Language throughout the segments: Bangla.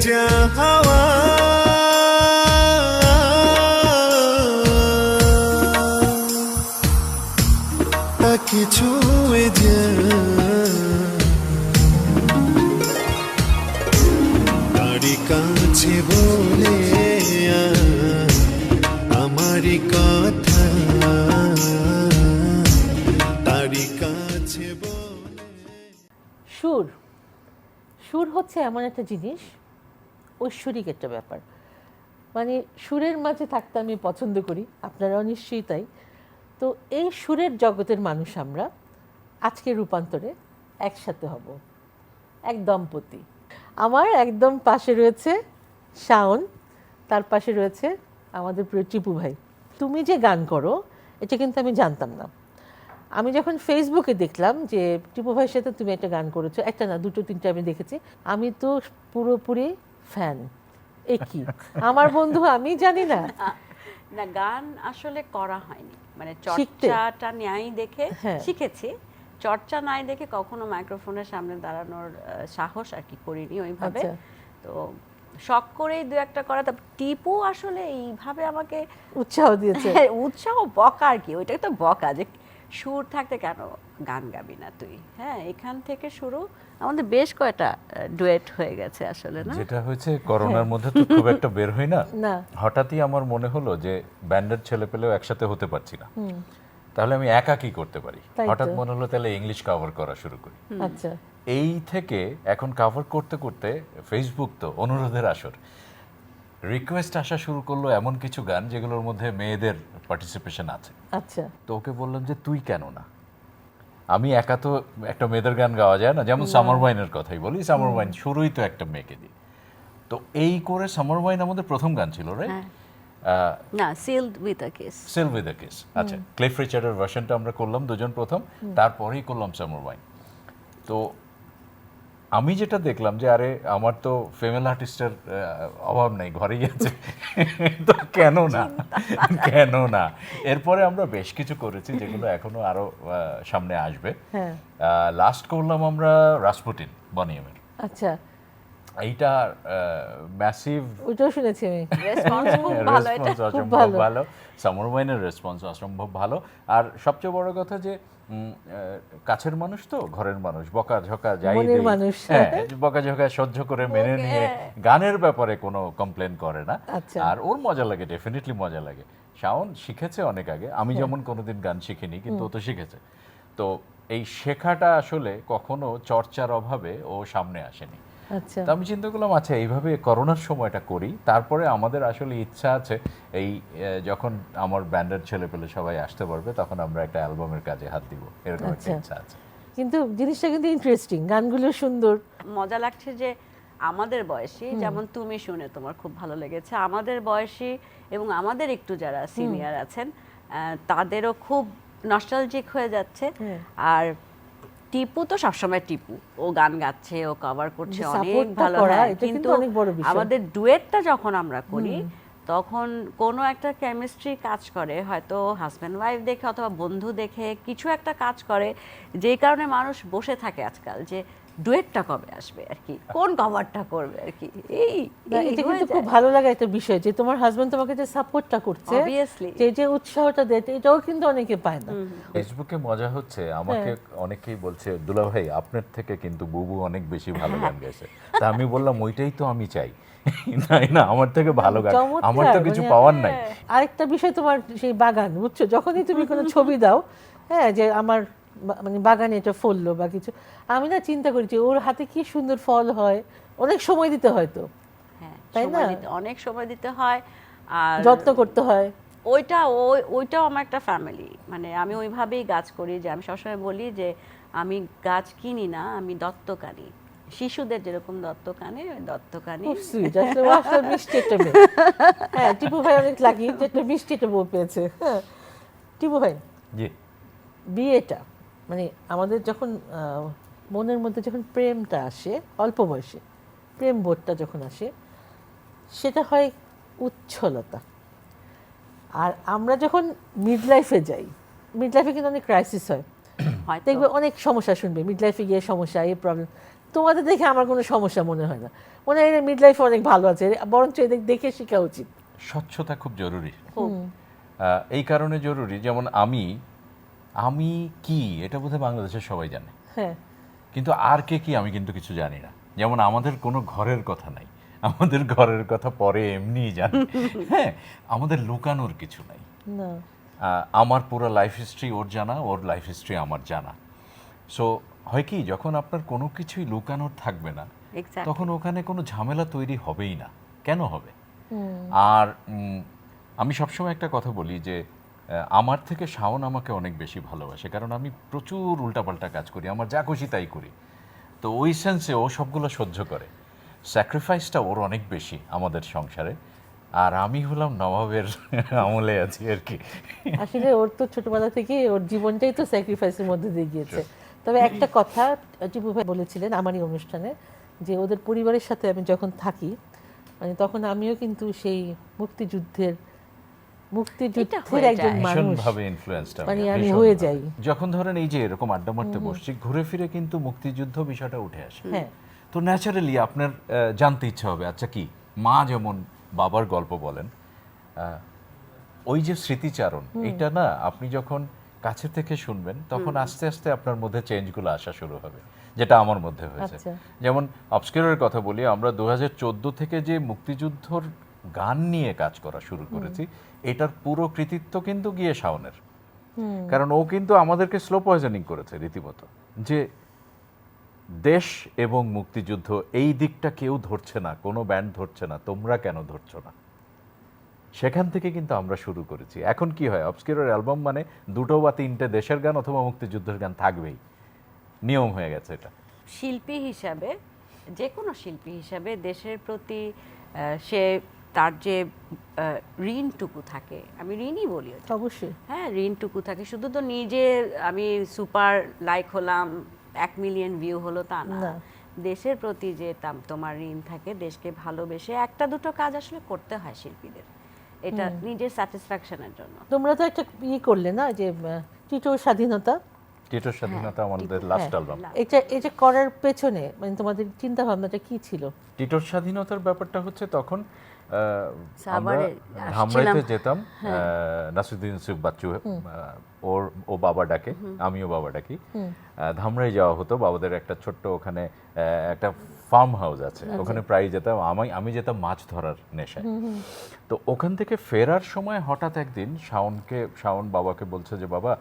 ভেজা হাওয়া তাকে ছুঁয়ে তারি কাছে বলে আমারই কথা তারি কাছে বলে। সুর সুর হচ্ছে এমন একটা জিনিস, ঐশ্বরিক একটা ব্যাপার। মানে সুরের মাঝে থাকতে আমি পছন্দ করি, আপনারাও নিশ্চয়ই তাই। তো এই সুরের জগতের মানুষ আমরা আজকে রূপান্তরে একসাথে হব, এক দম্পতি। আমার একদম পাশে রয়েছে শাওন, তার পাশে রয়েছে আমাদের প্রিয় টিপু ভাই। তুমি যে গান করো এটা কিন্তু আমি জানতাম না। আমি যখন ফেসবুকে দেখলাম যে টিপু ভাইয়ের সাথে তুমি একটা গান করেছো, একটা না দুটো তিনটে আমি দেখেছি, আমি তো পুরোপুরি ফ্যান। কি আমার বন্ধু, আমি জানি না না, গান আসলে করা হয়নি, মানে শিখতে? চর্চাটা নাই দেখে হ্যাঁ। শিখেছি। চর্চা নাই দেখে কখনো মাইক্রোফোনের সামনে দাঁড়ানোর সাহস আর কি করিনি ওইভাবে। আচ্ছা। তো শখ করেই দু একটা করা। তা টিপু আসলে এইভাবে আমাকে উৎসাহ দিয়েছে। উৎসাহ বকা আর কি, ওইটা তো বকা যে সুর থাকতে কেন গান গাবি না তুই। হ্যাঁ, এখান থেকে শুরু। আমাদের বেশ কয়েকটা ডুয়েট হয়ে গেছে আসলে, না? যেটা হয়েছে করোনার মধ্যে তো খুব একটা বের হই না, না। হঠাৎই আমার মনে হলো যে ব্যান্ডের ছেলে পেলেও একসাথে হতে পারছি না, তাহলে আমি একা কি করতে পারি। তাই তো। হঠাৎ মনে হলো তাহলে ইংলিশ কভার করা শুরু করি। আচ্ছা, এই থেকে এখন কভার করতে করতে ফেসবুক তো অনুরোধের আসর, রিকোয়েস্ট আসা শুরু করলো এমন কিছু গান যেগুলোর মধ্যে মেয়েদের পার্টিসিপেশন আছে। আচ্ছা। তো ওকে বললাম যে তুই কেন না, আমি একা তো একটা মেয়েদের গান গাওয়া যায় না। যেমন সামার ওয়াইনের কথাই বলি, সামার ওয়াইন শুরুই তো একটা মেয়েকে দিই। তো এই করে সামার ওয়াইন আমাদের প্রথম গান ছিল, রাইট? না, sealed with a kiss. Seal with a kiss. আচ্ছা, ক্লিফ রিচার্ডের ভার্সনটা আমরা করলাম দুজন প্রথম, তারপরেই করলাম সামার ওয়াইন। তো আমি যেটা দেখলাম যে আরে আমার তো ফিমেল আর্টিস্টের অভাব নেই, ঘরেই আছে, তো কেন না, কেন না। এরপরে আমরা বেশ কিছু করেছি যেগুলো এখনো আরো সামনে আসবে। হ্যাঁ। লাস্ট করলাম আমরা রাসপুটিন বনিয়েমের। আচ্ছা, এইটা ম্যাসিভ ওইটাও শুনেছি আমি। রেসপন্স খুব ভালো, এটা রেসপন্স খুব অসম্ভব ভালো। ভালো, সামার ওয়াইনের রেসপন্স অসম্ভব ভালো। আর সবচেয়ে বড় কথা যে কাছের মানুষ তো, ঘরের মানুষ, বকাঝকা যাই মনের দেই, মানুষ। হ্যাঁ, বকাঝকা সহ্য করে মেনে নিয়ে গানের ব্যাপারে কোনো কমপ্লেন করে না। আচ্ছা। আর ওর মজা লাগে, ডেফিনেটলি মজা লাগে। শাওন শিখেছে অনেক আগে, আমি যেমন কোনোদিন গান শিখিনি, কিন্তু ও তো শিখেছে। তো এই শেখাটা আসলে কখনো চর্চার অভাবে ও সামনে আসেনি। আচ্ছা, তো আমি চিন্তা করলাম আচ্ছা এইভাবে করোনার সময়টা করি, তারপরে আমাদের আসলে ইচ্ছা আছে এই যখন আমার ব্যান্ডের ছেলে পেলে সবাই আসতে পারবে তখন আমরা একটা অ্যালবামের কাজে হাত দিব, এরকম একটা আচ্ছা। ইচ্ছা আছে। কিন্তু জিনিসটা কিন্তু ইন্টারেস্টিং, গানগুলো সুন্দর। মজা লাগছে যে আমাদের বয়সী, যেমন তুমি শুনে তোমার খুব ভালো লেগেছে, আমাদের বয়সী এবং আমাদের একটু যারা সিনিয়র আছেন তাদেরও খুব নস্টালজিক হয়ে যাচ্ছে। আর টিপু তো সবসময় টিপু, ও গান গাচ্ছে, ও কভার করছে, যে অনেক supportটা ভালো। করা, হ্যাঁ, এটা কিন্তু কিন্তু অনেক বড় বিষয়। আমাদের ডুয়েটটা যখন আমরা করি তখন কোনো একটা কেমিস্ট্রি কাজ করে, হয়তো হাজব্যান্ড ওয়াইফ দেখে অথবা বন্ধু দেখে কিছু একটা কাজ করে, যেই কারণে মানুষ বসে থাকে আজকাল যে ডুয়েটটা কবে আসবে আর কি, কোন কভারটা করবে আর কি। না, এটা কিন্তু খুব ভালো লাগা একটা বিষয় যে তোমার হাজবেন্ড তোমাকে যে সাপোর্টটা করছে, Obviously. যে উৎসাহটা দেয়, এটাও কিন্তু অনেকে পায় না। ফেসবুকে মজা হচ্ছে, আমাকে অনেকেই বলছে দুলা ভাই আপনার থেকে কিন্তু বুবু অনেক বেশি ভালো গান গাইছে। তা আমি বললাম ওইটাই তো আমি চাই, তাই না? আমার থেকে ভালো গান, চমৎকার, আমার তো কিছু মানে পাওয়ার নাই। আরেকটা বিষয় তোমার সেই বাগান, বুঝছো, যখনই তুমি কোনো ছবি দাও, হ্যাঁ, যে আমার মানে বাগানে এটা ফললো বা কিছু, আমি না চিন্তা করি যে ওর হাতে কি সুন্দর ফল হয়, অনেক সময় দিতে হয় তো, হ্যাঁ, তাই না? অনেক সময় দিতে হয় আর যত্ন করতে হয়। ওইটাও আমার একটা ফ্যামিলি, মানে আমি ওইভাবেই গাছ করি যে আমি সবসময় বলি যে আমি গাছ কিনি না, আমি দত্তক আনি। শিশুদের যেরকম দত্তক আনে, ওই দত্তক আনি। খুব সুইট, আসলে ও আসলে মিষ্টি একটা মেয়ে। হ্যাঁ, টিপু ভাই অনেক লাকি যে একটা মিষ্টি একটা বউ পেয়েছে। হ্যাঁ, টিপু ভাই, জি, বিয়েটা মানে আমাদের যখন মনের মধ্যে যখন প্রেমটা আসে, অল্প বয়সে প্রেম বোধটা যখন আসে, সেটা হয় উচ্ছলতা। আর আমরা যখন মিড লাইফে যাই, মিড লাইফে কিন্তু অনেক ক্রাইসিস হয়, হয়তো দেখবে অনেক সমস্যা শুনবে, মিড লাইফে গিয়ে সমস্যা, এই প্রবলেম। তোমাদের দেখে আমার কোনো সমস্যা মনে হয় না, মনে হয় মিড লাইফ অনেক ভালো আছে, বরঞ্চ এদের দেখে শেখা উচিত। স্বচ্ছতা খুব জরুরি। খুব। এই কারণে জরুরি, যেমন আমি কি এটা বোধহয় বাংলাদেশের সবাই জানে, হ্যাঁ, কিন্তু আর কে কি আমি কিন্তু কিছু জানি না। যেমন আমাদের কোনো ঘরের কথা নাই, আমাদের ঘরের কথা পরে এমনিই জানি। হ্যাঁ, আমাদের লুকানোর কিছু নাই। না আমার পুরো লাইফ হিস্ট্রি ওর জানা, ওর লাইফ হিস্ট্রি আমার জানা। সো হয় কি, যখন আপনার কোনো কিছুই লুকানোর থাকবে না, Exactly. তখন ওখানে কোনো ঝামেলা তৈরি হবেই না। কেন হবে? আর আমি সবসময় একটা কথা বলি যে আমার থেকে শাওন আমাকে অনেক বেশি ভালোবাসে, কারণ আমি প্রচুর উল্টাপাল্টা কাজ করি, আমার যা খুশি তাই করি। তো ওই সেন্সে ও সবগুলো সহ্য করে। স্যাক্রিফাইসটা ওর অনেক বেশি আমাদের সংসারে, আর আমি হলাম নবাবের আমলে আছি আর কি। আসলে ওর তো ছোটবেলা থেকে ওর জীবনটাই তো স্যাক্রিফাইসের মধ্যে দিয়ে গিয়েছে। তবে একটা কথা টিপু ভাই বলেছিলেন আমারই অনুষ্ঠানে, যে ওদের পরিবারের সাথে আমি যখন থাকি, মানে তখন আমিও কিন্তু সেই মুক্তিযুদ্ধের হয়ে একজন যায়। মানুষ, ভীষণভাবে ইনফ্লুয়েন্সড মানে আমি হয়ে যাই। যখন ধরেন এই যে এরকম আড্ডা মারতে বসছি, ঘুরে ফিরে কিন্তু মুক্তিযুদ্ধ বিষয়টা উঠে আসে। হ্যাঁ, তো ন্যাচারালি আপনার জানতে ইচ্ছা হবে, আচ্ছা কি মা যেমন বাবার গল্প বলেন, ওই যে স্মৃতিচারণ, এটা না আপনি যখন কাছে থেকে শুনবেন তখন আস্তে আস্তে আপনার মধ্যে চেঞ্জগুলো আসা শুরু হবে, যেটা আমার মধ্যে হয়েছে। আচ্ছা। যেমন অবস্কিউরের কথা বলি, আমরা 2014 থেকে যে মুক্তিযুদ্ধর গান নিয়ে কাজ করা শুরু করেছি, এটার পুরো কৃতিত্ব কিন্তু গিয়ে শাওনের। কারণ ও কিন্তু আমাদেরকে স্লো পয়জনিং করেছে রীতিমতো, যে দেশ এবং মুক্তিযুদ্ধ এই দিকটা কেউ ধরছে না, কোনো ব্যান্ড ধরছে না, তোমরা কেন ধরছো না? সেখান থেকে কিন্তু আমরা শুরু করেছি। এখন কি হয়, অবস্কিউরের অ্যালবাম মানে 2 বা 3টে দেশের গান অথবা মুক্তিযুদ্ধের গান থাকবেই, নিয়ম হয়ে গেছে এটা। শিল্পী হিসাবে, যে কোনো শিল্পী হিসাবে দেশের প্রতি সে তার যে ঋণটুকু থাকে, আমি ঋণই বলি ওটা। অবশ্যই। হ্যাঁ, ঋণটুকু থাকে। শুধু তো নিজে আমি সুপার লাইক হলাম, 1 মিলিয়ন ভিউ হলো তা না। না। দেশের প্রতি যে তোমার ঋণ থাকে, দেশকে ভালোবেসে একটা দুটো কাজ আসলে করতে হয় শিল্পীদের, এটা নিজের স্যাটিসফ্যাকশনের জন্য। তোমরা তো একটা করলে না, যে টিটোর স্বাধীনতা, টিটোর স্বাধীনতা আমাদের লাস্ট অ্যালবাম। এটা করার পেছনে মানে তোমাদের চিন্তা ভাবনাটা কি ছিল? টিটোর স্বাধীনতার ব্যাপারটা হচ্ছে, তখন আমরা সাভারে ধামরাইতে আসছিলাম। যেতাম, নাসিরুদ্দিন ইউসুফ বাচ্চু ও বাবা ডাকে, আমিও বাবা ডাকি, ধামরাই যাওয়া হতো। বাবাদের একটা ছোট্ট ওখানে একটা ফার্ম হাউস আছে, ওখানে প্রায় যেতাম। আমি যেতাম মাছ ধরার নেশায়। তো ওখান থেকে ফেরার সময় হঠাৎ একদিন শাওন বাবাকে বলছে যে, বাবা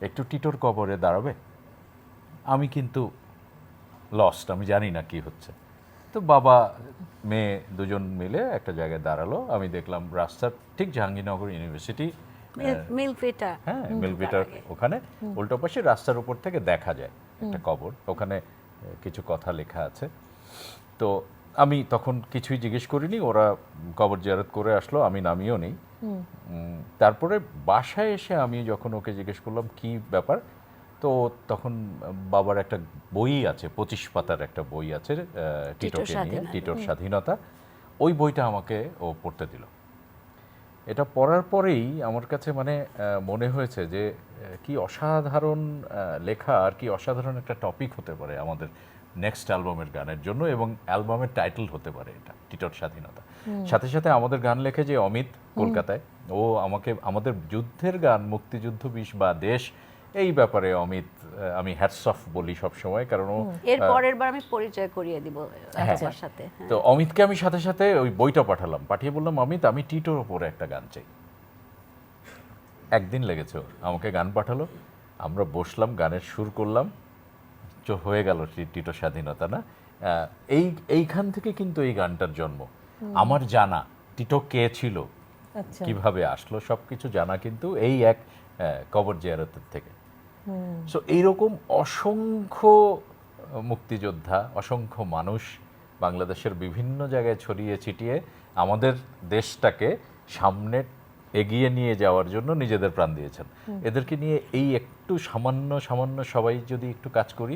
একটু টিটোর কবরে দাঁড়াবে। আমি কিন্তু লস্ট, আমি জানি না কি হচ্ছে। তো বাবা মেয়ে দুজন মিলে একটা জায়গায় দাঁড়ালো। আমি দেখলাম রাস্তার ঠিক জাহাঙ্গীরনগর ইউনিভার্সিটি, মিল্কফিটা, হ্যাঁ মিল্কভিটার ওখানে উল্টো পাশে রাস্তার উপর থেকে দেখা যায় একটা কবর, ওখানে কিছু কথা লেখা আছে। তো আমি তখন কিছুই জিজ্ঞেস করিনি, ওরা কবর জিয়ারত করে আসলো, আমি নামিও নেই। তারপরে বাসায় এসে আমি যখন ওকে জিজ্ঞেস করলাম কি ব্যাপার, তো তখন বাবার একটা বই আছে, 25 পাতার একটা বই আছে টিটোকে নিয়ে, টিটোর স্বাধীনতা। ওই বইটা আমাকে ও পড়তে দিল। এটা পড়ার পরেই আমার কাছে মানে মনে হয়েছে যে কি অসাধারণ লেখা, আর কি অসাধারণ একটা টপিক হতে পারে আমাদের নেক্সট অ্যালবামের গানের জন্য, এবং অ্যালবামের টাইটেল হতে পারে এটা টিটোর স্বাধীনতা। সাথে সাথে আমাদের গান লেখে যে অমিত কলকাতায়, ও আমাকে আমাদের যুদ্ধের গান, মুক্তিযুদ্ধ বা দেশ, এই ব্যাপারে অমিত আমি হ্যাটস অফ বলি সব সময়, কারণ ও এর পরের বার আমি পরিচয় করিয়ে দিব তোমার সাথে। তো অমিতকে আমি সাথে সাথে ওই বইটা পাঠিয়ে বললাম, অমিত আমি টিটোর উপরে একটা গান চাই। একদিন লেগেছে ওর, আমাকে গান পাঠালো, আমরা বসলাম, গানের সুর করলাম, হয়ে গেল টিটোর স্বাধীনতা। না এইখান থেকে কিন্তু এই গানটার জন্ম। আমার জানা টিটো কে ছিল, কিভাবে আসলো, সবকিছু জানা কিন্তু এই এক কবর জিয়ারতের থেকে। সো এইরকম অসংখ্য মুক্তিযোদ্ধা, অসংখ্য মানুষ বাংলাদেশের বিভিন্ন জায়গায় ছড়িয়ে ছিটিয়ে আমাদের দেশটাকে সামনে এগিয়ে নিয়ে যাওয়ার জন্য নিজেদের প্রাণ দিয়েছেন। এদেরকে নিয়ে এই একটু সামান্য সবাই যদি একটু কাজ করি,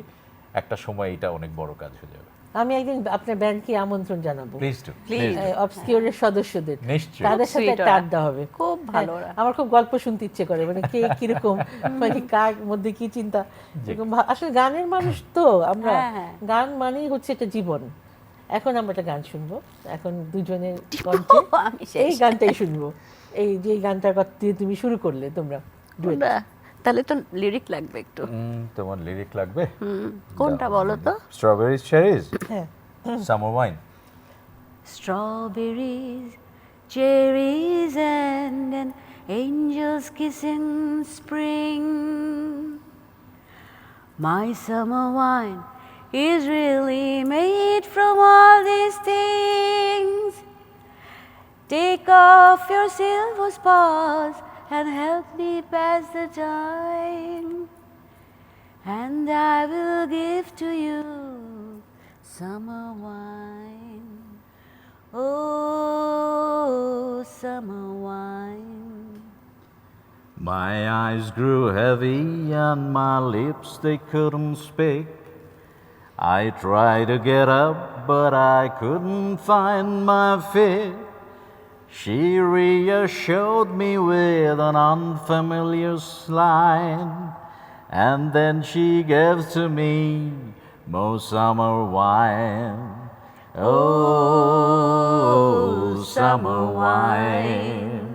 একটা সময় এটা অনেক বড় কাজ হয়ে যাবে। আমি একদিন আপনার ব্যান্ডকে আমন্ত্রণ জানাবো, প্লিজ টু Please. অবস্কিউরের সদস্যদের, নিশ্চয়ই। তাদের খুব সাথে sweet একটা ওরা। আড্ডা হবে। খুব ভালো ওরা। আমার খুব গল্প শুনতে ইচ্ছে করে, মানে কে কিরকম, মানে কার মধ্যে কি চিন্তা, এরকম আসলে গানের মানুষ তো আমরা, হ্যাঁ, হ্যাঁ। গান মানেই হচ্ছে একটা জীবন। এখন আমরা একটা গান শুনবো, এখন দুজনের কণ্ঠে আমি শেষ। এই গানটাই শুনবো, এই যে এই গানটার কথা দিয়ে তুমি শুরু করলে তোমরা duet। কোনটা? তাহলে তো লিরিক লাগবে একটু। তোমার লিরিক লাগবে? কোনটা বলো তো? স্ট্রবেরিজ চেরিজ, হ্যাঁ, summer wine. Strawberries, cherries, and an angel's kiss in spring. My summer wine is really made from all these things. Take off your silver spars and help me pass the time. And I will give to you summer wine. Oh, summer wine. My eyes grew heavy and my lips they couldn't speak. I tried to get up, but I couldn't find my feet. She reassured me with an unfamiliar line, and then she gave to me more summer wine. Oh, summer wine.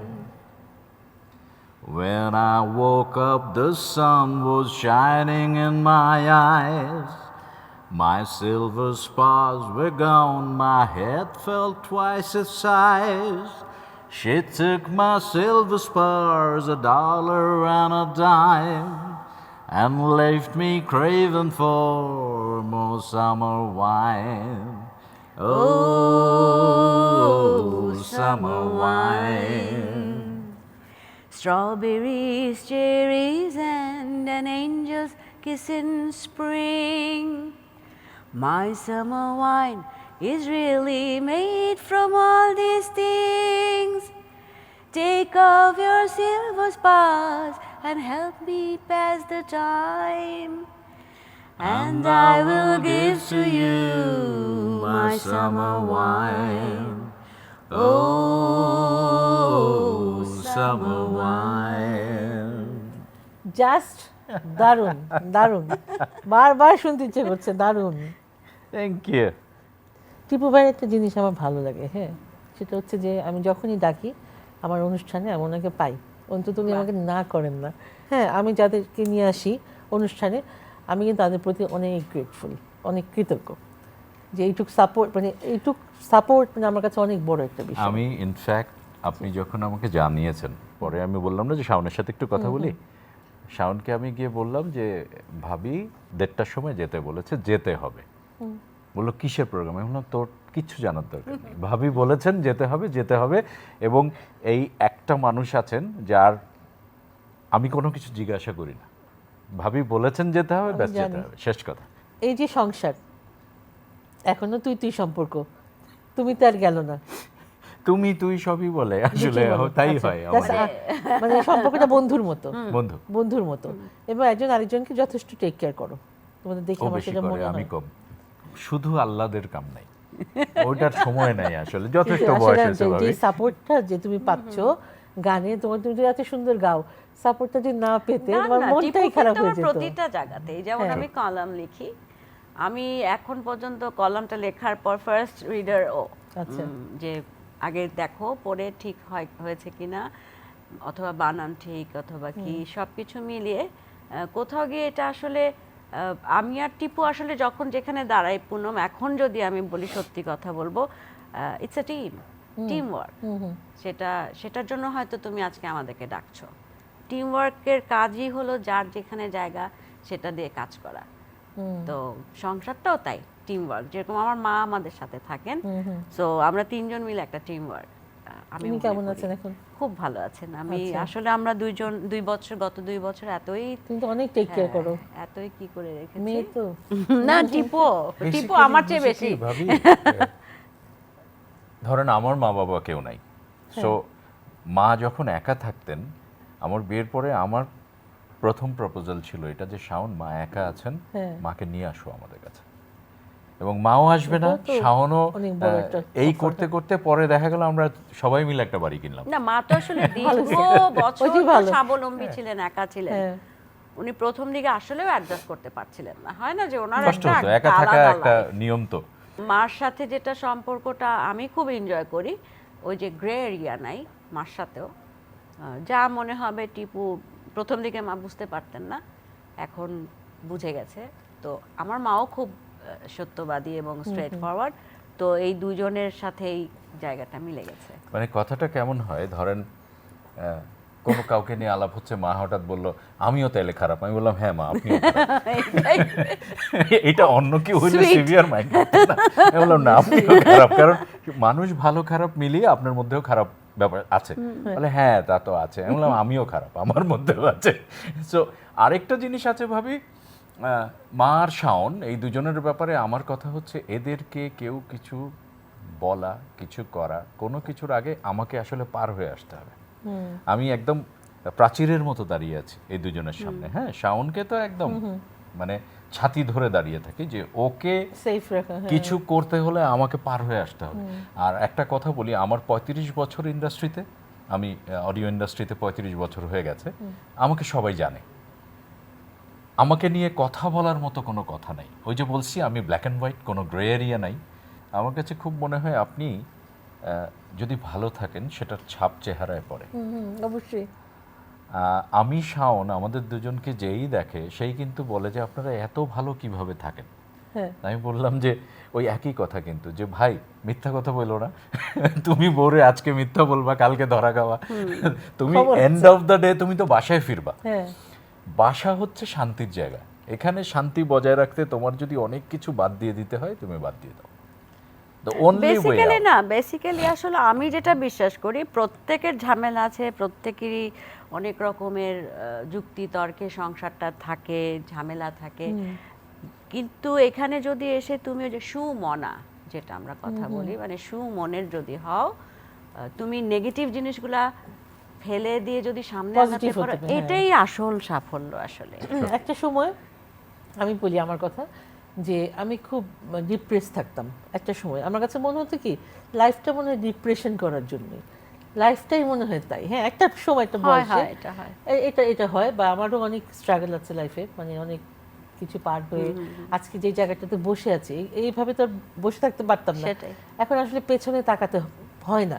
When I woke up, the sun was shining in my eyes. My silver spars were gone, my head felt twice its size. She took my silver spars, $1 and a dime, and left me craving for more summer wine. Oh, summer wine. Strawberries, cherries, and an angel's kiss in spring. My summer wine is really made from all these things. Take off your silver spars and help me pass the time. And I will give to you my summer wine. Oh, summer wine. Just দারুণ, দারুণ, বারবার শুনতে ইচ্ছে করছে, দারুণ। Thank you. টিপু ভাইয়ের একটা জিনিস আমার ভালো লাগে, হ্যাঁ, সেটা হচ্ছে যে আমি যখনই ডাকি আমার অনুষ্ঠানে আমি ওনাকে পাই, অন্তত উনি আমাকে না করেন না। হ্যাঁ, আমি যাদেরকে নিয়ে আসি অনুষ্ঠানে আমি কিন্তু তাদের প্রতি অনেক গ্রেটফুল, অনেক কৃতজ্ঞ যে এইটুক সাপোর্ট, মানে এইটুক সাপোর্ট মানে আমার কাছে অনেক বড় একটা বিষয়। আমি ইনফ্যাক্ট আপনি যখন আমাকে জানিয়েছেন, পরে আমি বললাম না যে শাওনের সাথে একটু কথা বলি, শাওনকে আমি গিয়ে বললাম যে ভাবি 1:30টার সময় যেতে বলেছে, যেতে হবে। বললো কিসের প্রোগ্রাম? আমি বললাম তোর কিচ্ছু জানার দরকার নেই, ভাবি বলেছেন যেতে হবে, যেতে হবে। এবং এই একটা মানুষ আছেন যার আমি কোনো কিছু জিজ্ঞাসা করি না, ভাবি বলেছেন যেতে হবে, ব্যাস যেতে হবে, শেষ কথা। এই যে সংসার, এখনো তুই তুই সম্পর্ক, তুমি তো আর গেল না, তুমি তুই সবই বলে আসলে তাই আচ্ছা, হয় that's আমাদের। মানে সম্পর্কটা বন্ধুর মতো, বন্ধু বন্ধুর মতো, এবং একজন আরেকজনকে যথেষ্ট টেক কেয়ার করো, তোমাদের দেখে ও আমার বেশি সেটা করে, মনে আমি হয়। কম। শুধু আল্লাহদের কাম নাই, ওইটার সময় নাই আসলে, যথেষ্ট কিন্তু বয়স আসলে হয়েছে যে ভাবি। সাপোর্টটা যে তুমি পাচ্ছ গানে, তোমার তুমি যে এত সুন্দর গাও, সাপোর্টটা যে না পেতে না, তোমার না, মনটাই টিপু খারাপ কিন্তু হয়ে আমার যেত। প্রতিটা জায়গাতেই, যেমন হ্যাঁ। আমি কলাম লিখি, আমি এখন পর্যন্ত কলামটা লেখার পর ফার্স্ট রিডার ও, আচ্ছা। যে আগে দেখো পড়ে ঠিক হয়েছে কিনা, অথবা বানান ঠিক অথবা কি, সবকিছু মিলিয়ে কোথাও গিয়ে এটা আসলে আমি আর টিপু আসলে যখন যেখানে দাঁড়াই পুনম, এখন যদি আমি বলি সত্যি কথা বলবো, ইটস আ টিম ওয়ার্ক। সেটার জন্য হয়তো তুমি আজকে আমাদেরকে ডাকছো। টিম ওয়ার্কের কাজই হলো যার যেখানে জায়গা সেটা দিয়ে কাজ করা। তো সংসারটাও তাই টিম ওয়ার্ক, যেরকম আমার মা আমাদের সাথে থাকেন, সো আমরা তিনজন মিলে একটা টিম ওয়ার্ক। আমি তুমি কেমন আছেন এখন? খুব ভালো আছেন। আমি আচ্ছা। আসলে আমরা গত 2 বছর এতই তুমি তো অনেক টেক কেয়ার করো, এতই কি করে রেখেছি। মেয়ে তো। না, টিপু আমার চেয়ে বেশি। ভাবি ধরেন আমার মা বাবা কেউ নাই, সো মা যখন একা থাকতেন, আমার বিয়ের পরে আমার প্রথম প্রপোজাল ছিল এটা যে শাওন, মা একা আছেন, হ্যাঁ। মাকে নিয়ে আসো আমাদের কাছে। এবং মাও আসবে না, এটাও তো শাওনও অনেক বড় একটা এই offer। করতে করতে পরে দেখা গেল আমরা সবাই মিলে একটা বাড়ি কিনলাম। না, মা তো আসলে দীর্ঘ বছর ওইটাই তো ভালো। স্বাবলম্বী ছিলেন, একা ছিলেন। হ্যাঁ। উনি প্রথম দিকে আসলেও অ্যাডজাস্ট করতে পারছিলেন না, হয় না যে ওনার কষ্ট একটা হতো, একা থাকা আলাদা একটা life। নিয়ম তো। মার সাথে যেটা সম্পর্কটা আমি খুব এনজয় করি, ওই যে গ্রে এরিয়া নাই মার সাথেও। যা মনে হবে টিপু, প্রথম দিকে মা বুঝতে পারতেন না, এখন বুঝে গেছে। তো আমার মাও খুব সত্যবাদী এবং স্ট্রেট ফরওয়ার্ড, তো এই দুজনের সাথেই জায়গাটা মিলে গেছে। মানে কথাটা কেমন হয়, ধরেন কোনো কাউকে নিয়ে আলাপ হচ্ছে, মা হঠাৎ বলল আমিও তাইলে খারাপ, আমি বললাম হ্যাঁ মা আপনিও খারাপ। এটা অন্য কেউ হইলে Sweet. সিভিয়ার মাইন্ড করতো না, আমি বললাম না আপনিও খারাপ, কারণ মানুষ ভালো খারাপ মিলিয়ে আপনার মধ্যেও খারাপ ব্যাপার আছে। বলে হ্যাঁ তা তো আছে, আমি বললাম আমিও খারাপ, আমার মধ্যেও আছে। সো আরেকটা জিনিস আছে ভাবি, মা আর শাওন এই দুজনের ব্যাপারে আমার কথা হচ্ছে, এদেরকে কেউ কিছু বলা, কিছু করা, কোনো কিছুর আগে আমাকে আসলে পার হয়ে আসতে হবে। আমি একদম প্রাচীরের মতো দাঁড়িয়ে আছি এই দুজনের সামনে। হ্যাঁ, শাওনকে তো একদম মানে ছাতি ধরে দাঁড়িয়ে থাকি যে ওকে সেফ রাখা, হ্যাঁ। কিছু করতে হলে আমাকে পার হয়ে আসতে হবে। আর একটা কথা বলি, আমার 35 বছর ইন্ডাস্ট্রিতে, আমি অডিও ইন্ডাস্ট্রিতে 35 বছর হয়ে গেছে, আমাকে সবাই জানে। আমাকে নিয়ে কথা বলার মতো কোনো কথা নাই। ওই যে বলছি আমি ব্ল্যাক অ্যান্ড হোয়াইট, কোনো গ্রে এরিয়া নাই। আমার কাছে খুব মনে হয় আপনি যদি ভালো থাকেন সেটার ছাপ চেহারায় পড়ে। অবশ্যই। আমি শাওন আমাদের দুজনকে যেই দেখে সেই কিন্তু বলে যে আপনারা এত ভালো কিভাবে থাকেন। হ্যাঁ। আমি বললাম যে ওই একই কথা কিন্তু, যে ভাই মিথ্যা কথা বললো না, তুমি বোরে আজকে মিথ্যা বলবা, কালকে ধরা খাওয়া, তুমি খবর এন্ড অফ দ্য ডে তুমি তো বাসায় ফিরবা। হ্যাঁ। বাসা হচ্ছে শান্তির জায়গা, এখানে শান্তি বজায় রাখতে তোমার যদি অনেক কিছু বাদ দিয়ে দিতে হয় তুমি বাদ দিয়ে দাও। The only way basically out. না, বেসিক্যালি আসলে আমি যেটা বিশ্বাস করি, প্রত্যেকের ঝামেলা আছে, প্রত্যেকেরই অনেক রকমের যুক্তি তর্কে সংসারটা থাকে, ঝামেলা থাকে, কিন্তু এখানে যদি এসে তুমি ওই যে সুমনা যেটা আমরা কথা বলি, মানে সুমনের যদি হও, তুমি নেগেটিভ জিনিসগুলা ফেলে দিয়ে যদি সামনে আগাতে Positive পারো, হতে হবে, হ্যাঁ। এটাই আসল সাফল্য আসলে। একটা সময় আমি বলি আমার কথা, যে আমি খুব ডিপ্রেস থাকতাম একটা সময়। আমার কাছে মনে হতো কি লাইফটা মনে হয় ডিপ্রেশন করার জন্য, লাইফটাই মনে হয় তাই। হ্যাঁ, একটা সময় একটা হয় বয়সে হয় এটা হয়। এটা হয়, বা আমারও অনেক স্ট্রাগল আছে লাইফে, মানে অনেক কিছু পার হয়ে আজকে যে জায়গাটাতে বসে আছি, এইভাবে তো আর বসে থাকতে পারতাম না। সেটাই। এখন আসলে পেছনে তাকাতে হয় না।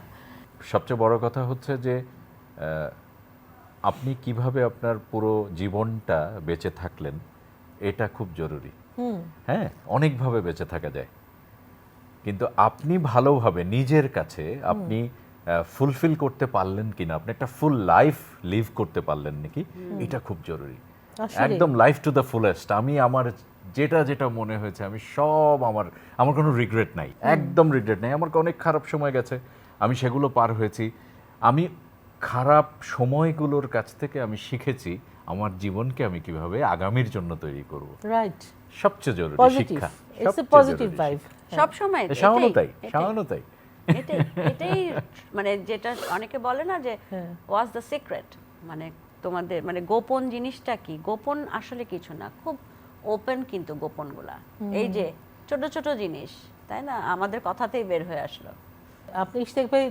সবচেয়ে বড় কথা হচ্ছে যে আপনি কিভাবে আপনার পুরো জীবনটা বেঁচে থাকলেন, এটা খুব জরুরি। হ্যাঁ, অনেকভাবে বেঁচে থাকা যায়, কিন্তু আপনি ভালোভাবে নিজের কাছে আপনি ফুলফিল করতে পারলেন কিনা, আপনি একটা ফুল লাইফ লিভ করতে পারলেন নাকি, এটা খুব জরুরি। আসলেই। একদম লাইফ টু দ্য ফুলেস্ট। আমি আমার যেটা যেটা মনে হয়েছে আমি সব, আমার কোনো রিগ্রেট নাই, একদম রিগ্রেট নাই। আমার অনেক খারাপ সময় গেছে, আমি সেগুলো পার হয়েছি। আমি খারাপ সময়গুলোর কাছ থেকে আমি শিখেছি আমার জীবনকে আমি কিভাবে আগামীর জন্য তৈরি করব। রাইট, সবচেয়ে জরুরি পজিটিভ, শিক্ষা, ইটস এ সবচেয়ে পজিটিভ জরুরি ভাইব। সব সময় শাওনও তাই, শাওনও তাই। এটাই এটাই মানে যেটা অনেকে বলে না যে ওয়াজ দ্য সিক্রেট, মানে তোমাদের মানে গোপন জিনিসটা কি, গোপন আসলে কিছু না, খুব ওপেন কিন্তু গোপনগুলা, এই যে ছোট ছোট জিনিস, তাই না, আমাদের কথাতেই বের হয়ে আসলো। আপনি ইশতিয়াক ভাই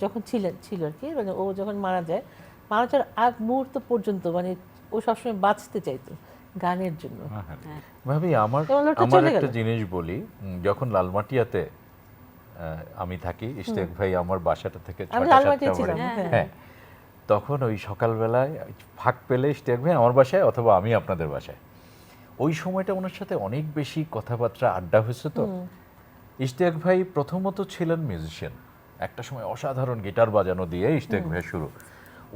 যখন ছিল আর কি, মানে ও যখন মারা যাওয়ার আগ মুহূর্ত পর্যন্ত, মানে ও সবসময় বাঁচতে চাইতো গানের জন্য। ভাবি আমার এবং লোকটা আমার চলে একটা গেল। জিনিস বলি, যখন লালমাটিয়াতে আমি থাকি, ইশতিয়াক ভাই আমার বাসাটা থেকে আমি 6টা লালমাটিয়া 7টা ছিলাম, বাড়ি। হ্যাঁ। হ্যাঁ, তখন ওই সকালবেলায় ফাঁক পেলে ইশতিয়াক ভাই আমার বাসায় অথবা আমি আপনাদের বাসায়, ওই সময়টা ওনার সাথে অনেক বেশি কথাবার্তা আড্ডা হয়েছে। তো ইশতিয়াক ভাই প্রথমত ছিলেন মিউজিশিয়ান, একটা সময় অসাধারণ গিটার বাজানো দিয়ে ইশতিয়াক ভাই শুরু।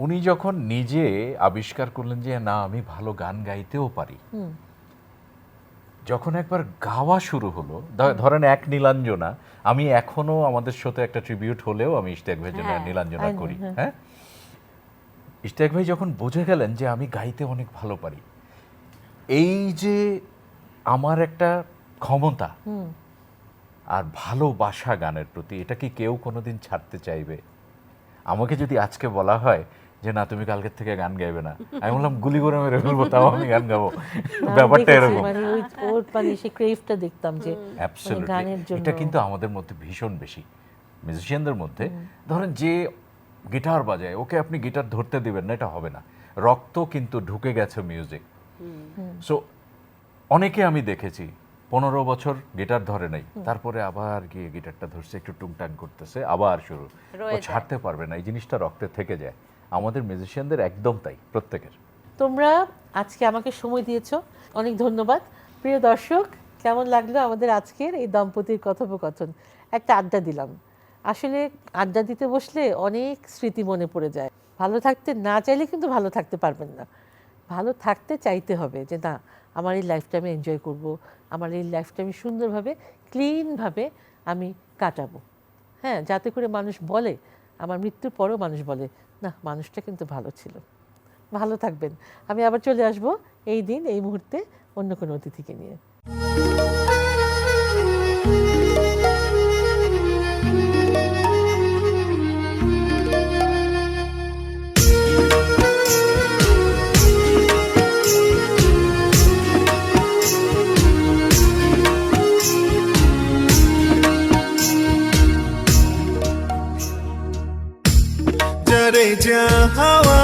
উনি যখন নিজে আবিষ্কার করলেন যে না আমি ভালো গান গাইতেও পারি, যখন একবার গাওয়া শুরু হলো, ধরেন এক নীলাঞ্জনা, আমি এখনো আমাদের সাথে একটা ট্রিবিউট হলেও আমি ইশতিয়াক ভাইয়ের জন্য হ্যাঁ, নীলাঞ্জনা করি। হ্যাঁ, ইশতিয়াক ভাই যখন বুঝে গেলেন যে আমি গাইতে অনেক ভালো পারি, এই যে আমার একটা ক্ষমতা আর ভালোবাসা গানের প্রতি, এটা কি কেউ কোনোদিন ছাড়তে চাইবে? আমাকে যদি আজকে বলা হয় যে না তুমি কালকের থেকে গান গাইবে না, আমি বললাম গুলি করে মেরে ফেলবো তাও আমি গান গাবো। আমি ব্যাপারটা দেখেছি, এরকম। মানে ওর মানে সেই ক্রেভটা দেখতাম যে মানে অ্যাবসলিউটলি গানের জন্য এটা কিন্তু আমাদের মধ্যে ভীষণ বেশি মিউজিশিয়ানদের মধ্যে। ধরেন যে গিটার বাজায় ওকে আপনি গিটার ধরতে দিবেন না, এটা হবে না, রক্ত কিন্তু ঢুকে গেছে মিউজিক। সো অনেকে আমি দেখেছি 15 বছর গিটার ধরে নাই, তারপরে আবার গিয়ে গিটারটা ধরছে, একটু টুংটাং করতেছে, আবার শুরু, রয়ে ও যায়। ছাড়তে পারবে না, এই জিনিসটা রক্তে থেকে যায়। আমাদের মিউজিশিয়ানদের একদম তাই, প্রত্যেকের। তোমরা আজকে আমাকে সময় দিয়েছো, অনেক ধন্যবাদ। প্রিয় দর্শক, কেমন লাগলো আমাদের আজকের এই দম্পতির কথোপকথন? একটা আড্ডা দিলাম। আসলে আড্ডা দিতে বসলে অনেক স্মৃতি মনে পড়ে যায়। ভালো থাকতে না চাইলে কিন্তু ভালো থাকতে পারবেন না, ভালো থাকতে চাইতে হবে যে না, আমার এই লাইফটা আমি এনজয় করব, আমার এই লাইফটা আমি সুন্দরভাবে ক্লিনভাবে আমি কাটাবো। হ্যাঁ, যাতে করে মানুষ বলে, আমার মৃত্যুর পরেও মানুষ বলে না, মানুষটা কিন্তু ভালো ছিল। ভালো থাকবেন। আমি আবার চলে আসব এই দিন এই মুহূর্তে অন্য কোনো অতিথিকে নিয়ে। যারে যা হাওয়া